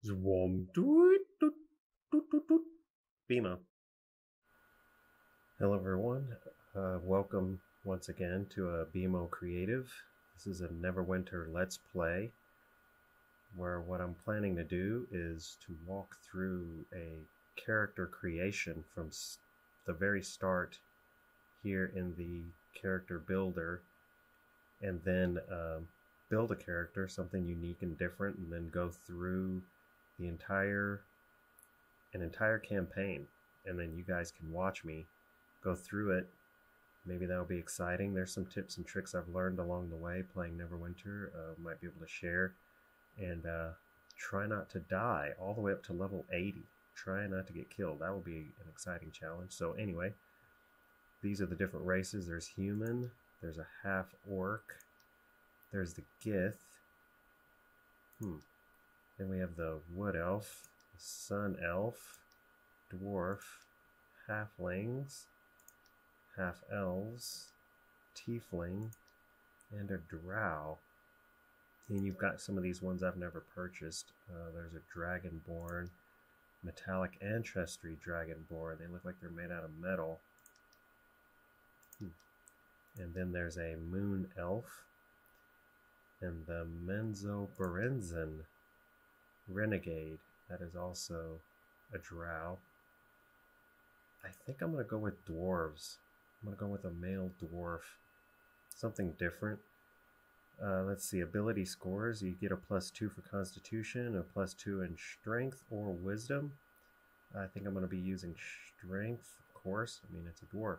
Zwom doot doot doot doot doot. BMO. Hello everyone. Welcome once again to a BMO Creative. This is a Neverwinter Let's Play, where what I'm planning to do is to walk through a character creation from the very start here in the character builder, and then build a character, something unique and different, and then go through the entire campaign, and then you guys can watch me go through it. Maybe that'll be exciting. There's some tips and tricks I've learned along the way playing Neverwinter, might be able to share, and try not to die all the way up to level 80. Try not to get killed. That will be an exciting challenge. So anyway, these are the different races. There's human, there's a half orc, there's the Gith, then we have the wood elf, the sun elf, dwarf, halflings, half elves, tiefling, and a drow. And you've got some of these ones I've never purchased. There's a dragonborn, metallic ancestry dragonborn. They look like they're made out of metal. And then there's a moon elf, and the Menzoberranzan renegade. That is also a drow. I think I'm going to go with dwarves. I'm going to go with a male dwarf. Something different. Let's see, ability scores. You get a +2 for constitution, a +2 in strength or wisdom. I think I'm going to be using strength, of course. I mean, it's a dwarf.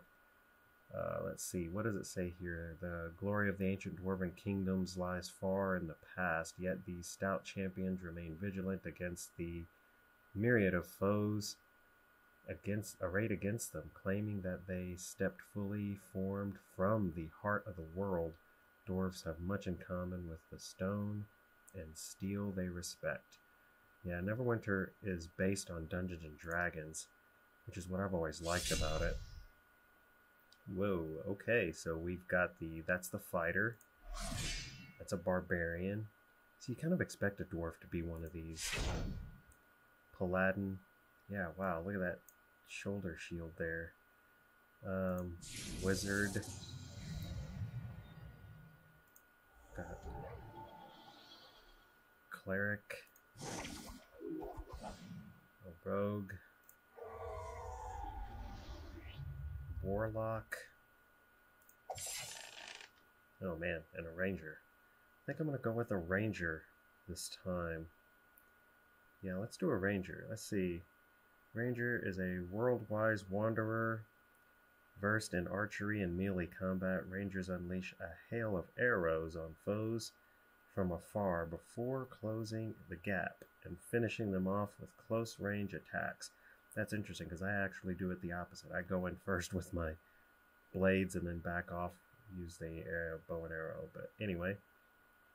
Let's see, what does it say here? The glory of the ancient dwarven kingdoms lies far in the past, yet these stout champions remain vigilant against the myriad of foes arrayed against them, claiming that they stepped fully formed from the heart of the world. Dwarves have much in common with the stone and steel they respect. Yeah, Neverwinter is based on Dungeons and Dragons, which is what I've always liked about it. Whoa, okay, so we've got that's the fighter. That's a barbarian. So you kind of expect a dwarf to be one of these. Paladin. Yeah, wow, look at that shoulder shield there. Wizard. Got cleric. A rogue. Warlock. Oh man, and a ranger. I think I'm going to go with a ranger this time. Yeah, let's do a ranger. Let's see. Ranger is a world-wise wanderer, versed in archery and melee combat. Rangers unleash a hail of arrows on foes from afar before closing the gap and finishing them off with close-range attacks. That's interesting because I actually do it the opposite. I go in first with my blades and then back off, use the bow and arrow. But anyway,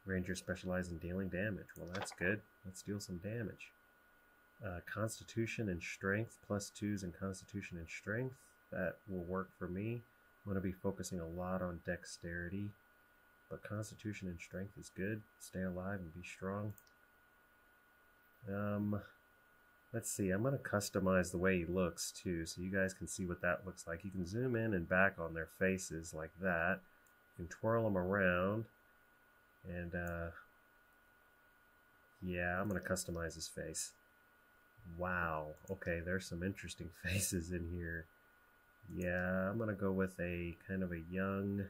Rangers specialize in dealing damage. Well, that's good. Let's deal some damage. Constitution and strength, +2s in constitution and strength. That will work for me. I'm going to be focusing a lot on dexterity, but constitution and strength is good. Stay alive and be strong. Let's see, I'm going to customize the way he looks too, so you guys can see what that looks like. You can zoom in and back on their faces like that. You can twirl them around, and yeah, I'm going to customize his face. Wow, okay, there's some interesting faces in here. Yeah, I'm going to go with a kind of a young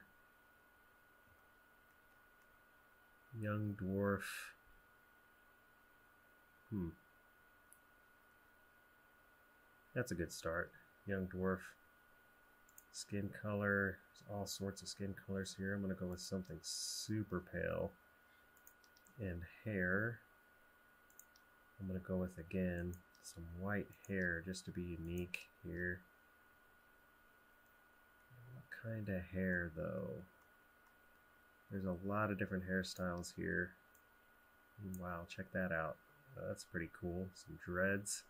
dwarf. That's a good start. Young dwarf. Skin color. There's all sorts of skin colors here. I'm going to go with something super pale. And hair. I'm going to go with, again, some white hair just to be unique here. What kind of hair, though? There's a lot of different hairstyles here. Wow, check that out. That's pretty cool. Some dreads.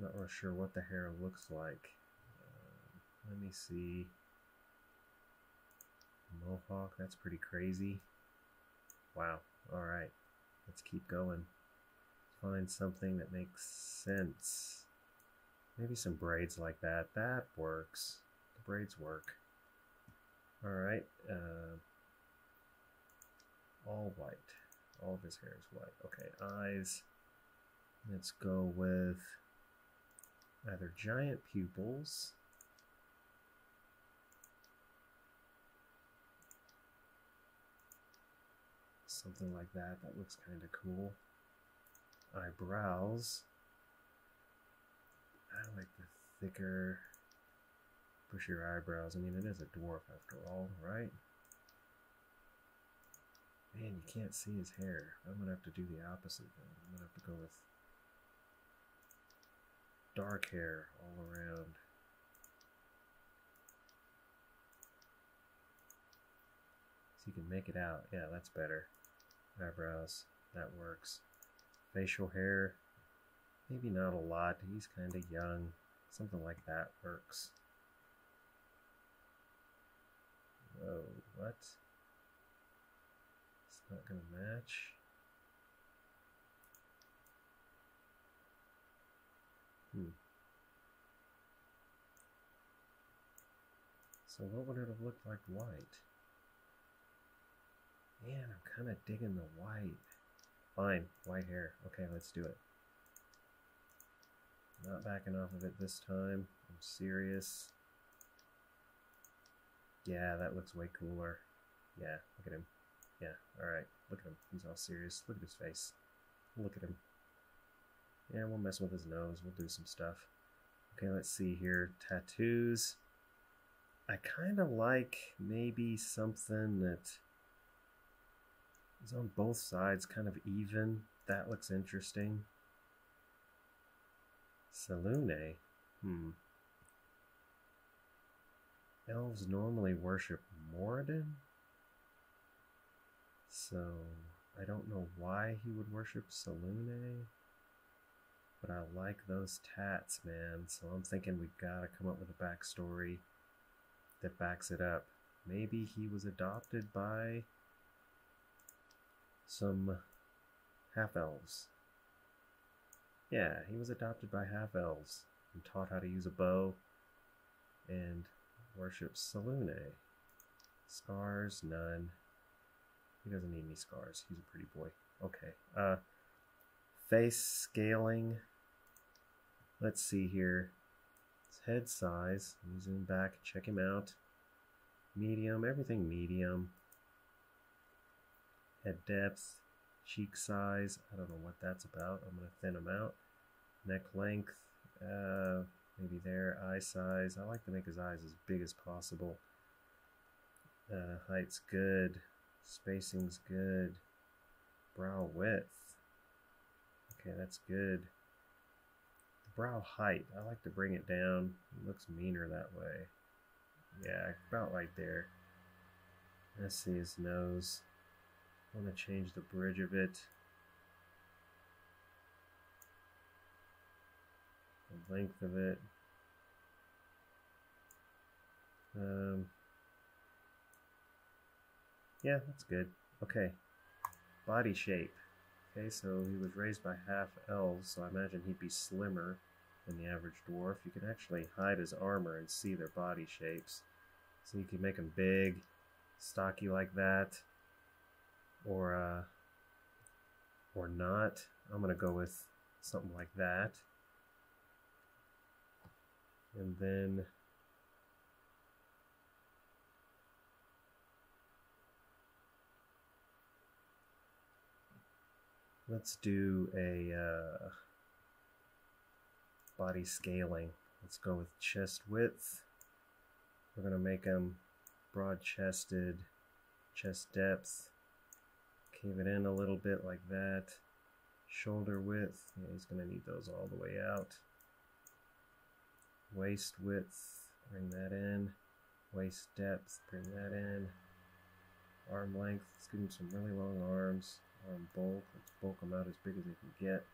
Not real sure what the hair looks like. Let me see. Mohawk, that's pretty crazy. Wow, alright. Let's keep going. Find something that makes sense. Maybe some braids like that. That works. The braids work. Alright. All white. All of his hair is white. Okay, eyes. Let's go with either giant pupils. Something like that. That looks kind of cool. Eyebrows. I like the thicker, bushier eyebrows. I mean, it is a dwarf after all, right? Man, you can't see his hair. I'm going to have to do the opposite then. I'm going to have to go with dark hair all around. So you can make it out. Yeah, that's better. Eyebrows, that works. Facial hair, maybe not a lot. He's kind of young. Something like that works. Whoa, what? It's not going to match. So what would it have looked like white? Man, I'm kind of digging the white. Fine, white hair. Okay, let's do it. Not backing off of it this time. I'm serious. Yeah, that looks way cooler. Yeah, look at him. Yeah, alright. Look at him. He's all serious. Look at his face. Look at him. Yeah, we'll mess with his nose. We'll do some stuff. Okay, let's see here. Tattoos. I kind of like maybe something that is on both sides, kind of even. That looks interesting. Salune. Elves normally worship Moradin, so I don't know why he would worship Salune, but I like those tats, man, so I'm thinking we've got to come up with a backstory that backs it up. Maybe he was adopted by some half-elves. Yeah, he was adopted by half-elves and taught how to use a bow and worship Salune. Scars, none. He doesn't need any scars. He's a pretty boy. Okay. Face scaling. Let's see here. His head size. Let me zoom back and check him out. Medium. Everything medium. Head depth. Cheek size. I don't know what that's about. I'm going to thin him out. Neck length. Maybe there. Eye size. I like to make his eyes as big as possible. Height's good. Spacing's good. Brow width. Okay, that's good. Brow height. I like to bring it down. It looks meaner that way. Yeah, about right there. Let's see his nose. I want to change the bridge of it. The length of it. Yeah, that's good. Okay. Body shape. Okay, so he was raised by half-elves, so I imagine he'd be slimmer than the average dwarf. You can actually hide his armor and see their body shapes. So you can make them big, stocky like that, or not. I'm going to go with something like that. And then let's do a body scaling. Let's go with chest width. We're going to make him broad-chested, chest depth. Cave it in a little bit like that. Shoulder width. Yeah, he's going to need those all the way out. Waist width. Bring that in. Waist depth. Bring that in. Arm length. Let's give him some really long arms. Arm bulk. Let's bulk them out as big as they can get.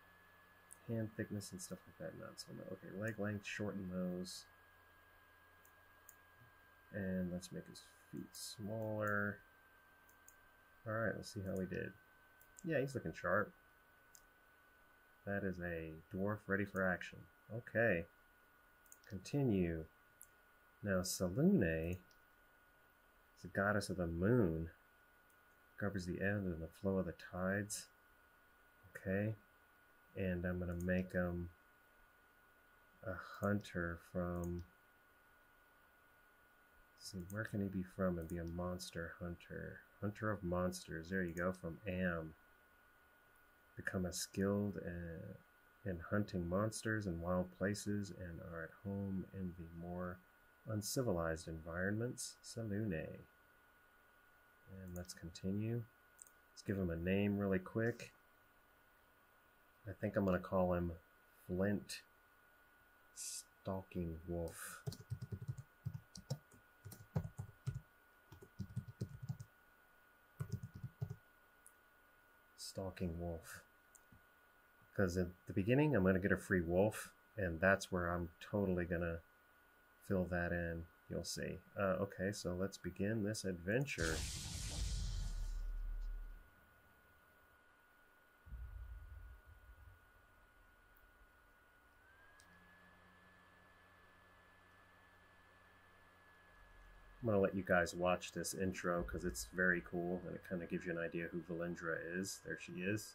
Hand thickness and stuff like that. Not so much. Okay, leg length. Shorten those. And let's make his feet smaller. Alright, let's see how we did. Yeah, he's looking sharp. That is a dwarf ready for action. Okay. Continue. Now, Selune is the goddess of the moon. Governs the ebb and the flow of the tides. Okay. And I'm going to make him a hunter from... Let's see, where can he be from and be a monster hunter? Hunter of monsters. There you go, from Am. Become a skilled in hunting monsters in wild places and are at home in the more uncivilized environments. Selune. And let's continue. Let's give him a name really quick. I think I'm going to call him Flint Stalking Wolf. Stalking Wolf. Because at the beginning I'm going to get a free wolf, and that's where I'm totally going to fill that in. You'll see. Okay, so let's begin this adventure. I'm going to let you guys watch this intro because it's very cool and it kind of gives you an idea who Valindra is. There she is.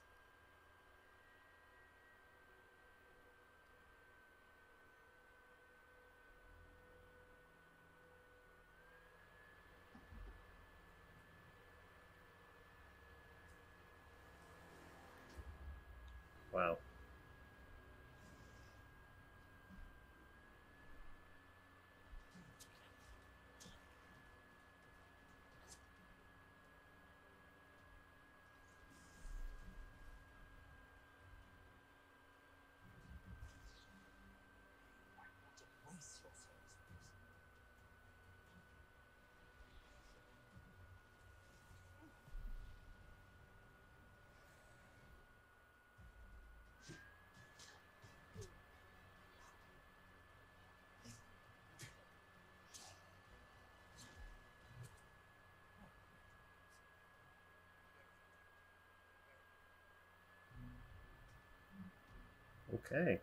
Wow. Okay.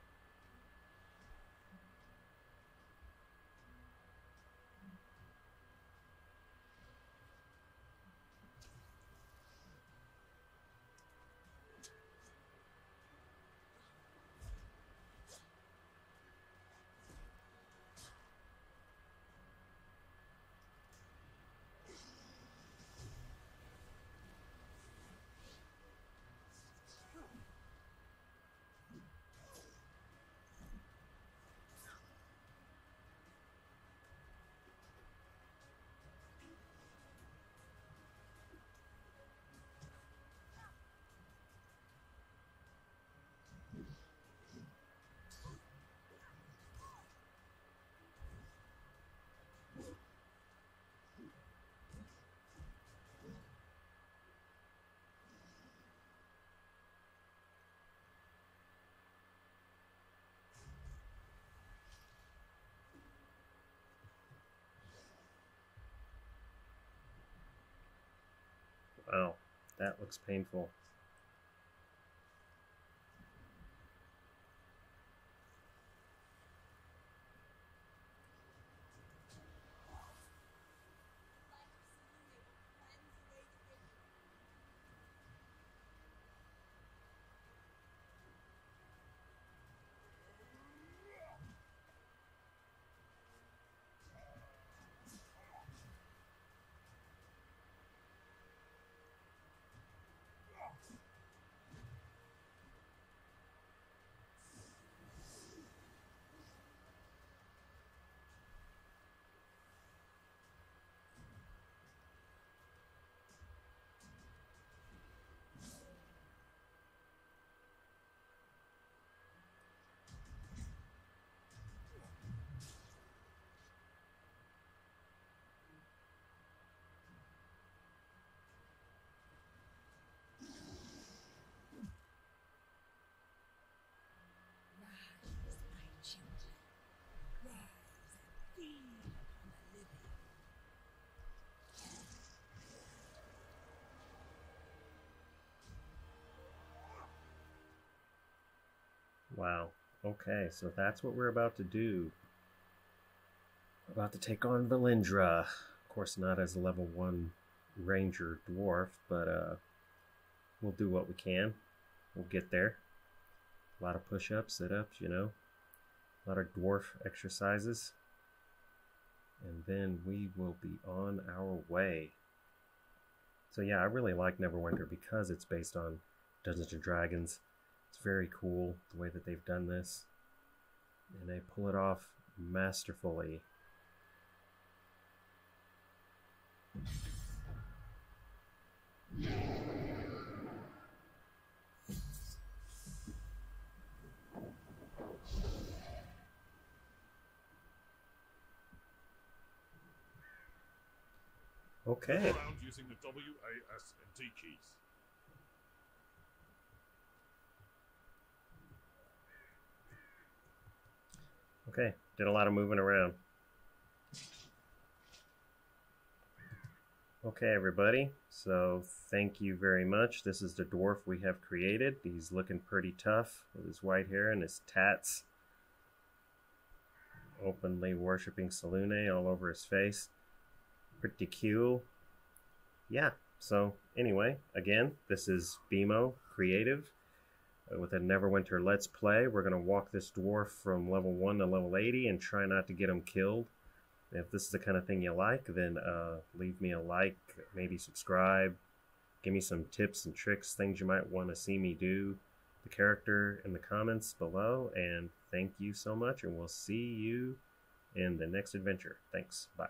Wow, that looks painful. Wow. Okay, so that's what we're about to do. We're about to take on Valindra. Of course, not as a level 1 Ranger Dwarf, but we'll do what we can. We'll get there. A lot of push-ups, sit-ups, you know. A lot of dwarf exercises. And then we will be on our way. So yeah, I really like Neverwinter because it's based on Dungeons & Dragons. It's very cool the way that they've done this. And they pull it off masterfully. Okay. Around using the W, A, S, and T keys. Okay, did a lot of moving around. Okay, everybody, so thank you very much. This is the dwarf we have created. He's looking pretty tough with his white hair and his tats. Openly worshipping Salune all over his face. Pretty cool. Yeah, so anyway, again, this is BMO Creative with a Neverwinter Let's Play. We're going to walk this dwarf from level 1 to level 80 and try not to get him killed. If this is the kind of thing you like, then leave me a like, maybe subscribe, give me some tips and tricks, things you might want to see me do, the character in the comments below, and thank you so much, and we'll see you in the next adventure. Thanks. Bye.